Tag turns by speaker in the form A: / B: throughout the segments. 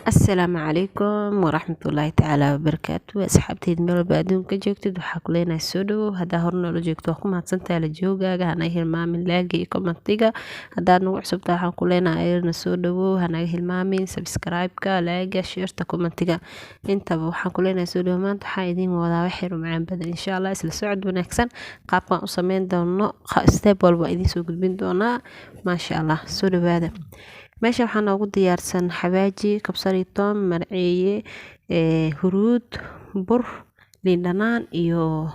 A: السلام عليكم ورحمة الله تعالى وبركاته. أصحابتي مeel baadun ka joogtid waxaa ku leenahay soo dhawow. Hadaa horna la joogto waa ku mahadsantahay la joogaaga, hana hilmaamin like iyo commentiga. Hadaa nagu cusubtaa waxaan ku leenahay ayadana soo dhawow, hana hilmaamin subscribe-ka, like-ga, share-ta, commentiga. Intaba waxaan ku leenahay soo dhawow. Maanta waxaan idin wadaa wax yar oo macaan badan insha Allah, isla socod wanaagsan qaabkan u sameyn doono step walba idin soo gudbin doonaa maasha Allah. Soo dhawaada. meesha waxaa noogu diyaarsan xawaaji, kabsar iyo toon, marceeye, huruud, bur, liin dhanaan iyo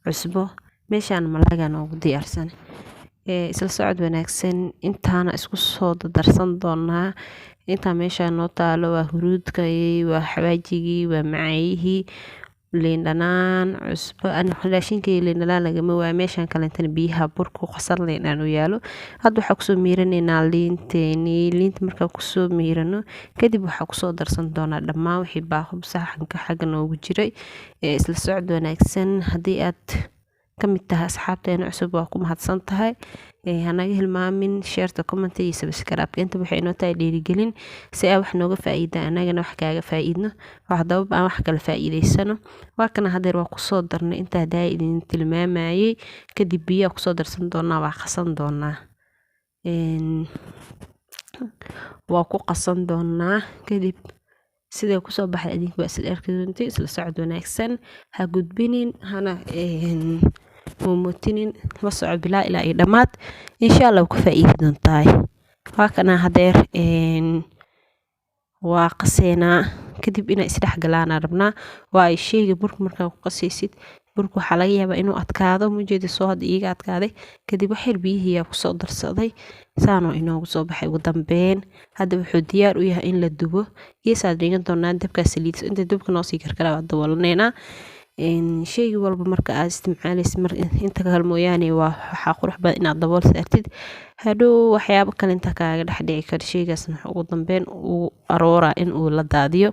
A: cusbo. meeshaan malaga noogu diyaarsan. isla socod wanaagsan intaana isku soo darsan doonaa. inta meesha noo taalo waa huruudka, waa xawaajigii, waa macaayihii, liin dhanaan, cusbo. raashinkii liin dhanaan lagama waa meeshaan kalentana biyaha burku qasan liin dhanaan u yaalo. hadda waxaa kusoo miiranaynaa liinta markaa kusoo miirano kadib waxaa kusoo darsan doonaa dhammaan wixii baaqo saxanka xagga noogu jiray. isla socod wanaagsan. haddii aad ka mid tahay asxaabteena cusub waa ku mahadsan tahay. hanaga hilmaamin share-ta, comment iyo subscribe-ka. inta waxay noo tahay dhiirigelin si ay wax nooga faa'iidaan anagana wax kaaga faa'iidno, wax daba aan wax kala faa'iideysano. waa kana hadeer waa kusoo darnay inta hadaa idin tilmaamayay kadib biyo kusoo darsan doonaa, waa qasan doonaa. waa ku qasan doonaa kadib sidee kusoo baxay idinku waa isla arki doontiin. isla socod wanaagsan. ha gudbinin hana mootinin la socod bilaa ilaa iyo dhammaad insha Allah ku faa'iidi doontaa. waa kana hadeer waa qaseena kadib inay isdhex galaan rabnaa. waa ay sheegi burka markaa ku qasaysid burku waxaa laga yaabaa inuu adkaado mujeedi soo had iiga adkaaday kadib wax yar biyihii kusoo darsaday saano inoogu soo baxay ugu dambeyn. hadda wuxuu diyaar u yahay in la dubo. geesaad dhigan doonaa dabka saliid inta dabka noo sii karkara waa daboolneena. shayga walba marka aad isticmaalaysid inta kale mooyaane waxaa qurux badan inaad dabool saartid. hadhow waxyaabo kale inta kaaga dhex dhici kara shaygaasna ugu dambeyn uu aroora in uu la daadiyo.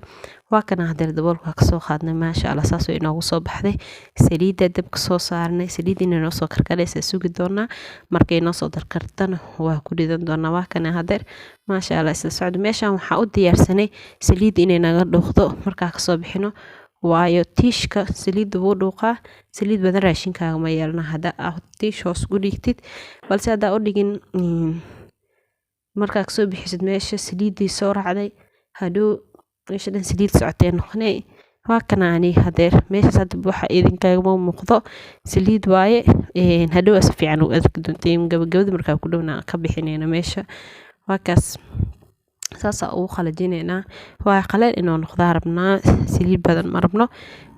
A: waa kana hadeer daboolka ka soo qaadnay maasha Allah saas oo inoogu soo baxday. saliidda dabka soo saarnay, saliidda inay noo soo karkaraysa sugi doonaa. markay noo soo darkartana waa ku dhidan doonaa. waa kana hadeer maasha Allah isla socdo. meeshaan waxaa u diyaarsanay saliidda inay naga dhuuqdo markaa kasoo bixino. waayo tiishka saliidda wuu dhuuqaa. saliid badan raashinkaaga ma yeelana haddaa aad tiish hoos u dhigtid, balse haddaa u dhigin markaa kasoo bixisid meesha saliiddii soo raacday hadhow meesha dhan saliid socotee noqonay. waa kana ani hadeer meeshaas hadda waxa idinkaaga muuqdo saliid waaye. hadhow si fiican u arki doontiin gabagabada markaa ku dhowna ka bixinayna meesha. waa kaas saasa ugu qalajinaynaa. waa qaleel inoo noqdaa rabnaa, saliid badan ma rabno.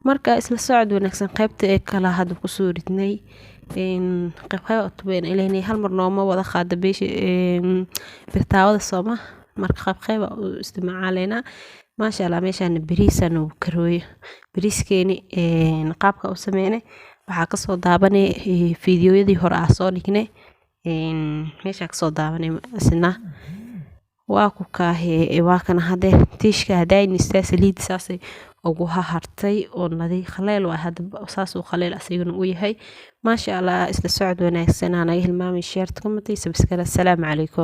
A: marka isla socod wanaagsan qaybta ee kala hadda kusoo ridnay qayb otobeen ilaynay hal mar nooma wada qaada beesha birtaawada sooma marka qayb u isticmaalaynaa. maasha Allah meeshaan bariisana uu karooyo. bariiskeeni qaabka u sameynay waxaa kasoo daabanay fiidiyoyadii hore aan soo dhignay. meesha kasoo daabanay isna waa ku kaahe. waa kana hadeer tiishka hadaynista saliid saasay ugu hartay oo nadiif qaleel waa hadda saas oo qaleel asigana u yahay. maasha Allah isla socod wanaagsan. anaga hilmaamin share-ta, comment iyo subscribe. assalaamu calaykum.